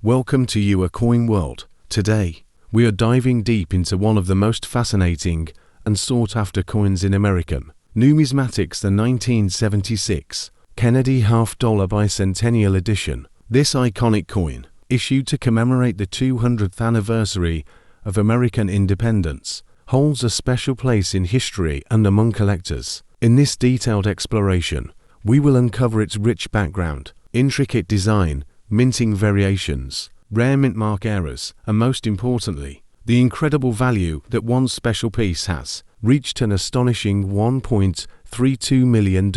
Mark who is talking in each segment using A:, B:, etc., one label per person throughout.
A: Welcome to Your Coin World. Today, we are diving deep into one of the most fascinating and sought-after coins in American numismatics, the 1976 Kennedy Half-Dollar Bicentennial Edition. This iconic coin, issued to commemorate the 200th anniversary of American independence, holds a special place in history and among collectors. In this detailed exploration, we will uncover its rich background, intricate design, minting variations, rare mint mark errors, and most importantly, the incredible value that one special piece has, reached an astonishing $1.32 million.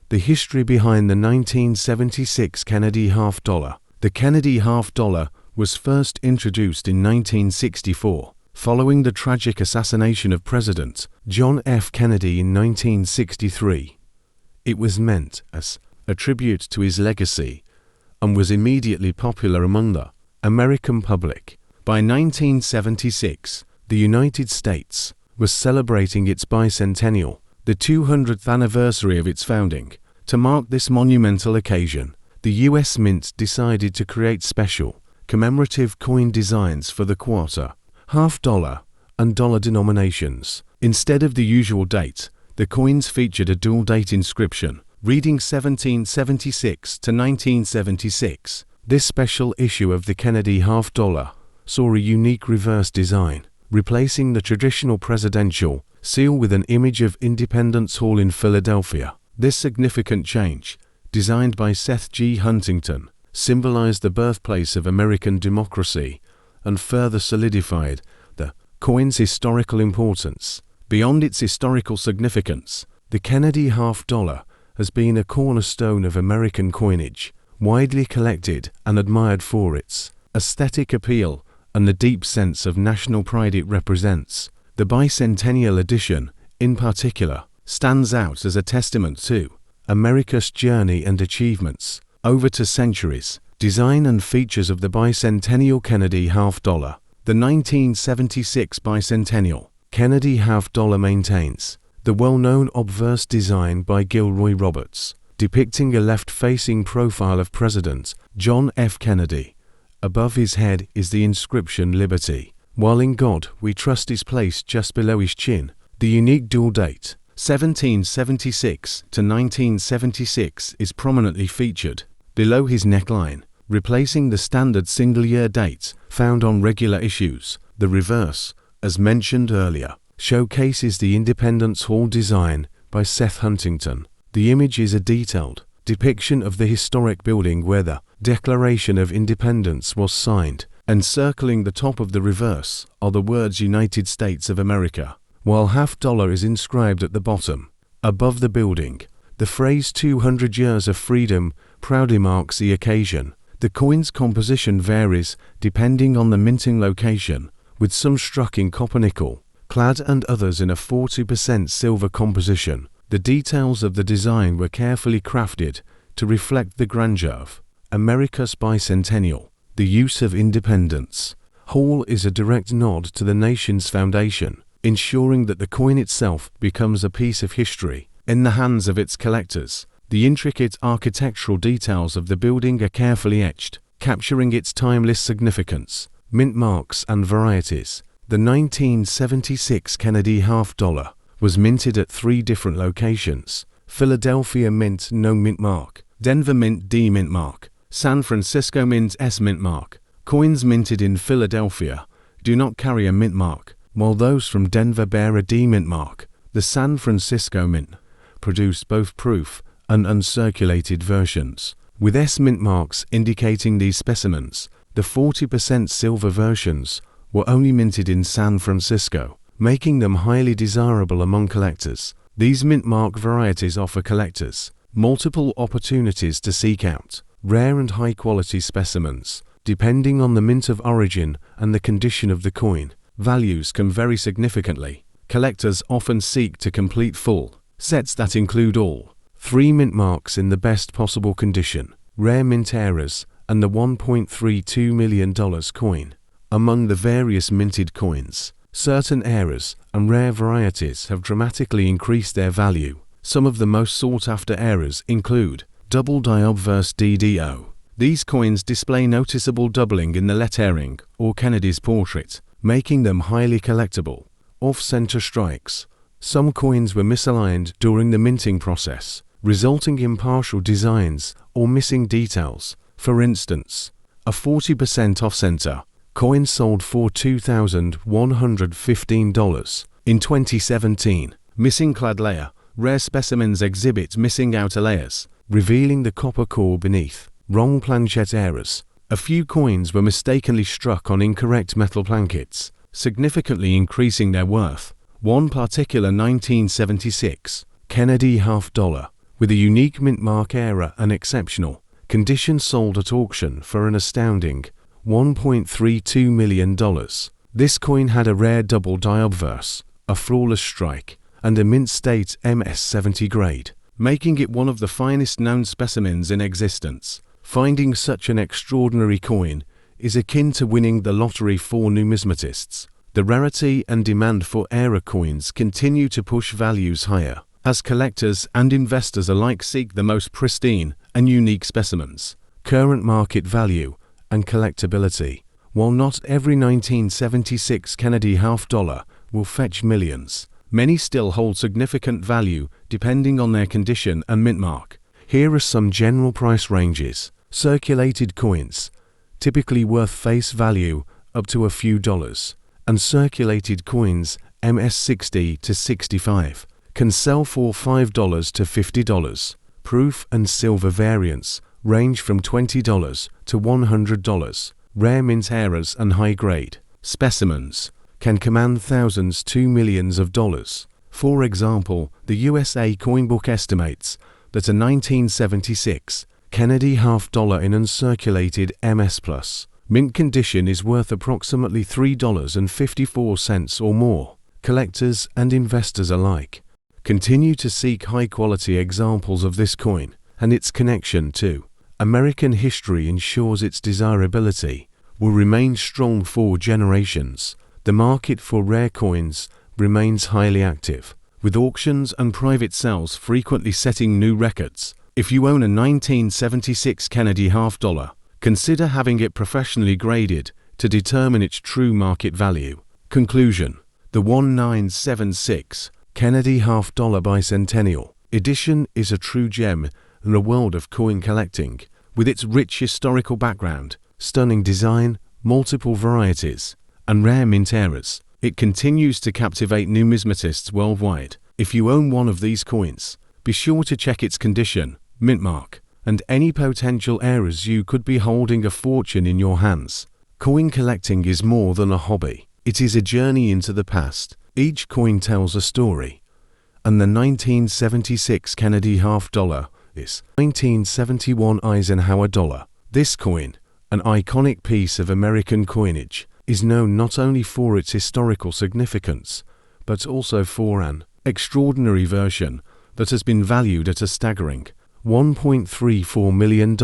A: The history behind the 1976 Kennedy Half-Dollar. The Kennedy Half-Dollar was first introduced in 1964, following the tragic assassination of President John F. Kennedy in 1963. It was meant as a tribute to his legacy and was immediately popular among the American public. By 1976, the United States was celebrating its bicentennial, the 200th anniversary of its founding. To mark this monumental occasion, the U.S. Mint decided to create special, commemorative coin designs for the quarter, half-dollar, and dollar denominations. Instead of the usual date, the coins featured a dual-date inscription, reading 1776 to 1976. This special issue of the Kennedy Half-Dollar saw a unique reverse design, replacing the traditional presidential seal with an image of Independence Hall in Philadelphia. This significant change, designed by Seth G. Huntington, symbolized the birthplace of American democracy and further solidified the coin's historical importance. Beyond its historical significance, the Kennedy Half-Dollar has been a cornerstone of American coinage, widely collected and admired for its aesthetic appeal and the deep sense of national pride it represents. The bicentennial edition, in particular, stands out as a testament to America's journey and achievements over 2 centuries. Design and features of the bicentennial Kennedy Half-Dollar. The 1976 bicentennial Kennedy Half-Dollar maintains the well-known obverse design by Gilroy Roberts, depicting a left-facing profile of President John F. Kennedy. Above his head is the inscription Liberty, while in God We Trust is placed just below his chin. The unique dual date, 1776 to 1976, is prominently featured below his neckline, replacing the standard single-year date found on regular issues. The reverse, as mentioned earlier, showcases the Independence Hall design by Seth Huntington. The image is a detailed depiction of the historic building where the Declaration of Independence was signed. Encircling the top of the reverse are the words United States of America, while half-dollar is inscribed at the bottom. Above the building, the phrase 200 Years of Freedom proudly marks the occasion. The coin's composition varies depending on the minting location, with some struck in copper-nickel clad and others in a 40% silver composition. The details of the design were carefully crafted to reflect the grandeur of America's bicentennial. The use of Independence Hall is a direct nod to the nation's foundation, ensuring that the coin itself becomes a piece of history in the hands of its collectors. The intricate architectural details of the building are carefully etched, capturing its timeless significance. Mint marks and varieties. The 1976 Kennedy Half-Dollar was minted at 3 different locations: Philadelphia Mint No Mint Mark, Denver Mint D Mint Mark, San Francisco Mint S Mint Mark. Coins minted in Philadelphia do not carry a mint mark, while those from Denver bear a D Mint mark. The San Francisco Mint produced both proof and uncirculated versions, with S Mint marks indicating these specimens. The 40% silver versions were only minted in San Francisco, making them highly desirable among collectors. These mint mark varieties offer collectors multiple opportunities to seek out rare and high-quality specimens. Depending on the mint of origin and the condition of the coin, values can vary significantly. Collectors often seek to complete full sets that include all 3 mint marks in the best possible condition, rare mint errors, and the $1.32 million coin. Among the various minted coins, certain errors and rare varieties have dramatically increased their value. Some of the most sought-after errors include double die obverse DDO, These coins display noticeable doubling in the lettering or Kennedy's portrait, making them highly collectible. Off-center strikes. Some coins were misaligned during the minting process, resulting in partial designs or missing details. For instance, a 40% off-center coin sold for $2,115 in 2017. Missing clad layer. Rare specimens exhibit missing outer layers, revealing the copper core beneath. Wrong planchet errors. A few coins were mistakenly struck on incorrect metal plankets, significantly increasing their worth. One particular 1976 Kennedy $half, with a unique mint mark error and exceptional condition, sold at auction for an astounding $1.32 million. This coin had a rare double die obverse, a flawless strike, and a mint state MS-70 grade, making it one of the finest known specimens in existence. Finding such an extraordinary coin is akin to winning the lottery for numismatists. The rarity and demand for era coins continue to push values higher, as collectors and investors alike seek the most pristine and unique specimens. Current market value and collectability. While not every 1976 Kennedy $half will fetch millions, many still hold significant value depending on their condition and mint mark. Here are some general price ranges. Circulated coins, typically worth face value up to a few dollars, and circulated coins MS-60 to 65 can sell for $5 to $50. Proof and silver variants range from $20 to $100. Rare mint errors and high-grade specimens can command thousands to millions of dollars. For example, the USA Coin Book estimates that a 1976 Kennedy $half in uncirculated MS+ mint condition is worth approximately $3.54 or more. Collectors and investors alike continue to seek high-quality examples of this coin, and its connection to American history ensures its desirability will remain strong for generations. The market for rare coins remains highly active, with auctions and private sales frequently setting new records. If you own a 1976 Kennedy $half, consider having it professionally graded to determine its true market value. Conclusion: the 1976 Kennedy $half Bicentennial Edition is a true gem in the world of coin collecting. With its rich historical background, stunning design, multiple varieties, and rare mint errors, it continues to captivate numismatists worldwide. If you own one of these coins, be sure to check its condition, mint mark, and any potential errors. You could be holding a fortune in your hands. Coin collecting is more than a hobby. It is a journey into the past. Each coin tells a story, and the 1976 Kennedy $half is 1971 Eisenhower dollar. This coin, an iconic piece of American coinage, is known not only for its historical significance, but also for an extraordinary version that has been valued at a staggering $1.34 million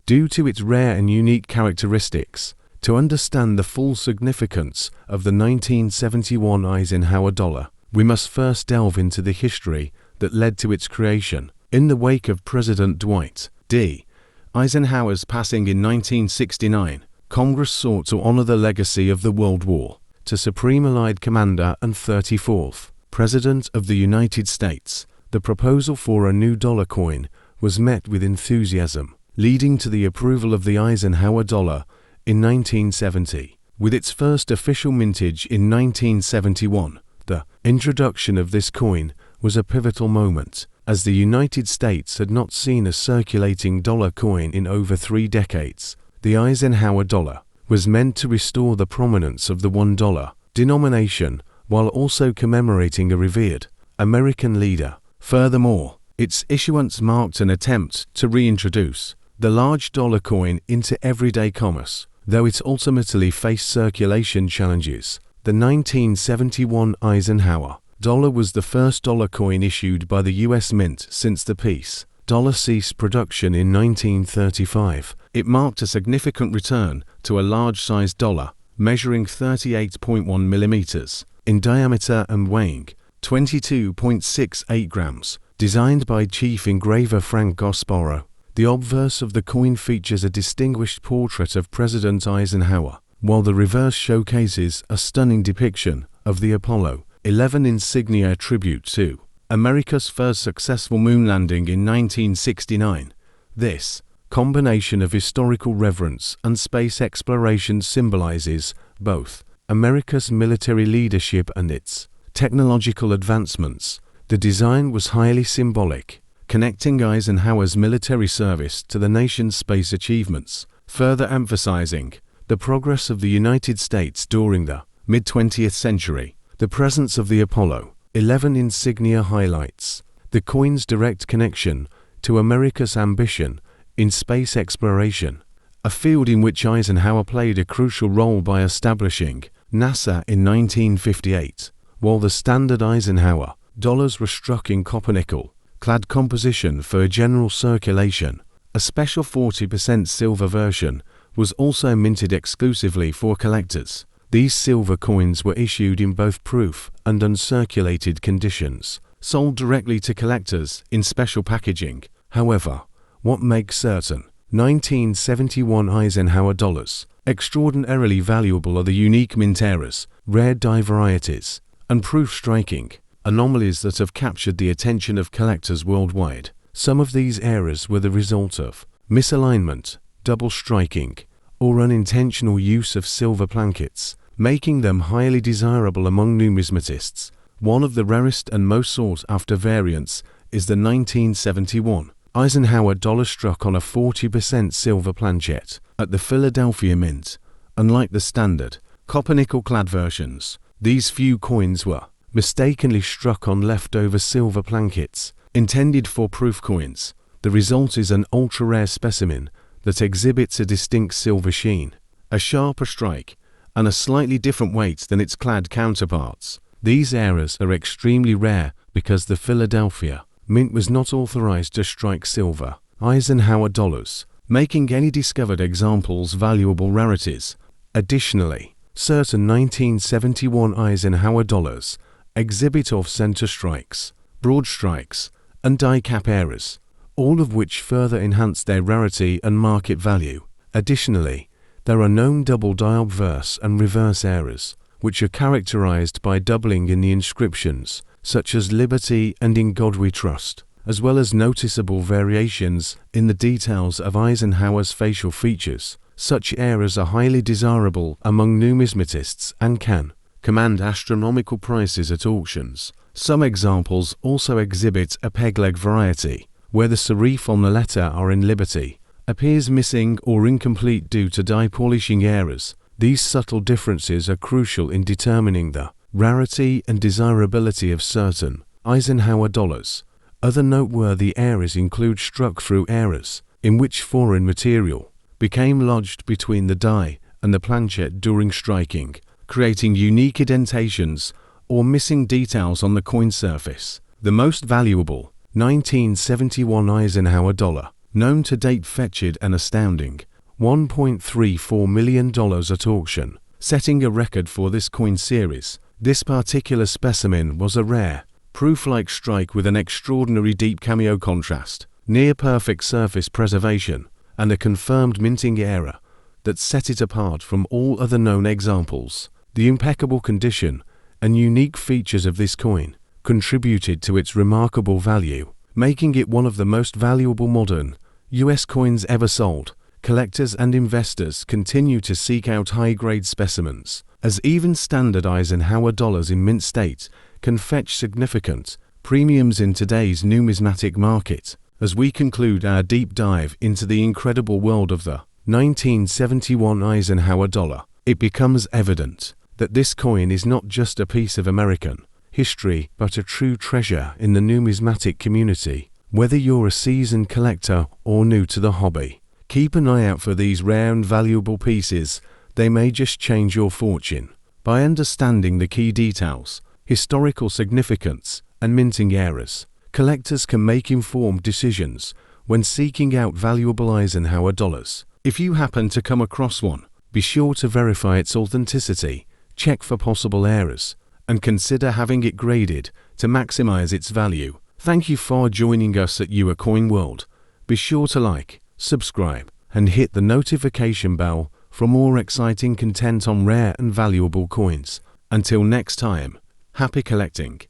A: due to its rare and unique characteristics. To understand the full significance of the 1971 Eisenhower dollar, we must first delve into the history that led to its creation. In the wake of President Dwight D. Eisenhower's passing in 1969, Congress sought to honor the legacy of the World War II Supreme Allied Commander and 34th President of the United States. The proposal for a new dollar coin was met with enthusiasm, leading to the approval of the Eisenhower dollar in 1970. With its first official mintage in 1971, the introduction of this coin was a pivotal moment, as the United States had not seen a circulating dollar coin in over 3 decades. The Eisenhower dollar was meant to restore the prominence of the $1 denomination while also commemorating a revered American leader. Furthermore, its issuance marked an attempt to reintroduce the large dollar coin into everyday commerce. Though it ultimately faced circulation challenges, the 1971 Eisenhower dollar was the first dollar coin issued by the U.S. Mint since the peace dollar ceased production in 1935. It marked a significant return to a large-sized dollar, measuring 38.1 millimeters in diameter and weighing 22.68 grams. Designed by chief engraver Frank Gasparro, The obverse of the coin features a distinguished portrait of President Eisenhower, while the reverse showcases a stunning depiction of the Apollo 11 insignia tribute to America's first successful moon landing in 1969. This combination of historical reverence and space exploration symbolizes both America's military leadership and its technological advancements. The design was highly symbolic, connecting Eisenhower's military service to the nation's space achievements, further emphasizing the progress of the United States during the mid-20th century. The presence of the Apollo 11 insignia highlights the coin's direct connection to America's ambition in space exploration, a field in which Eisenhower played a crucial role by establishing NASA in 1958, while the standard Eisenhower dollars were struck in copper-nickel clad composition for general circulation. A special 40% silver version was also minted exclusively for collectors. These silver coins were issued in both proof and uncirculated conditions, sold directly to collectors in special packaging. However, what makes certain 1971 Eisenhower dollars extraordinarily valuable are the unique mint errors, rare die varieties, and proof-striking anomalies that have captured the attention of collectors worldwide. Some of these errors were the result of misalignment, double striking, or unintentional use of silver plankets, making them highly desirable among numismatists. One of the rarest and most sought-after variants is the 1971 Eisenhower dollar struck on a 40% silver planchet at the Philadelphia Mint. Unlike the standard copper-nickel-clad versions, these few coins were mistakenly struck on leftover silver plankets intended for proof coins. The result is an ultra-rare specimen that exhibits a distinct silver sheen, a sharper strike, and a slightly different weight than its clad counterparts. These errors are extremely rare because the Philadelphia Mint was not authorized to strike silver Eisenhower dollars, making any discovered examples valuable rarities. Additionally, certain 1971 Eisenhower dollars exhibit off-center strikes, broad strikes, and die cap errors, all of which further enhance their rarity and market value. Additionally, there are known double die obverse and reverse errors, which are characterized by doubling in the inscriptions, such as Liberty and In God We Trust, as well as noticeable variations in the details of Eisenhower's facial features. Such errors are highly desirable among numismatists and can command astronomical prices at auctions. Some examples also exhibit a pegleg variety, where the serif on the letter are in Liberty appears missing or incomplete due to die polishing errors. These subtle differences are crucial in determining the rarity and desirability of certain Eisenhower dollars. Other noteworthy errors include struck-through errors, in which foreign material became lodged between the die and the planchet during striking, creating unique indentations or missing details on the coin surface. The most valuable 1971 Eisenhower dollar known to date fetched an astounding $1.34 million at auction, setting a record for this coin series. This particular specimen was a rare, proof-like strike with an extraordinary deep cameo contrast, near-perfect surface preservation, and a confirmed minting error that set it apart from all other known examples. The impeccable condition and unique features of this coin contributed to its remarkable value, making it one of the most valuable modern U.S. coins ever sold. Collectors and investors continue to seek out high-grade specimens, as even standard Eisenhower dollars in mint state can fetch significant premiums in today's numismatic market. As we conclude our deep dive into the incredible world of the 1971 Eisenhower dollar, it becomes evident that this coin is not just a piece of American history but a true treasure in the numismatic community. Whether you're a seasoned collector or new to the hobby, keep an eye out for these rare and valuable pieces. They may just change your fortune. By understanding the key details, historical significance, and minting errors, collectors can make informed decisions when seeking out valuable Eisenhower dollars. If you happen to come across one, be sure to verify its authenticity, check for possible errors, and consider having it graded to maximize its value. Thank you for joining us at YourCoin World. Be sure to like, subscribe, and hit the notification bell for more exciting content on rare and valuable coins. Until next time, happy collecting!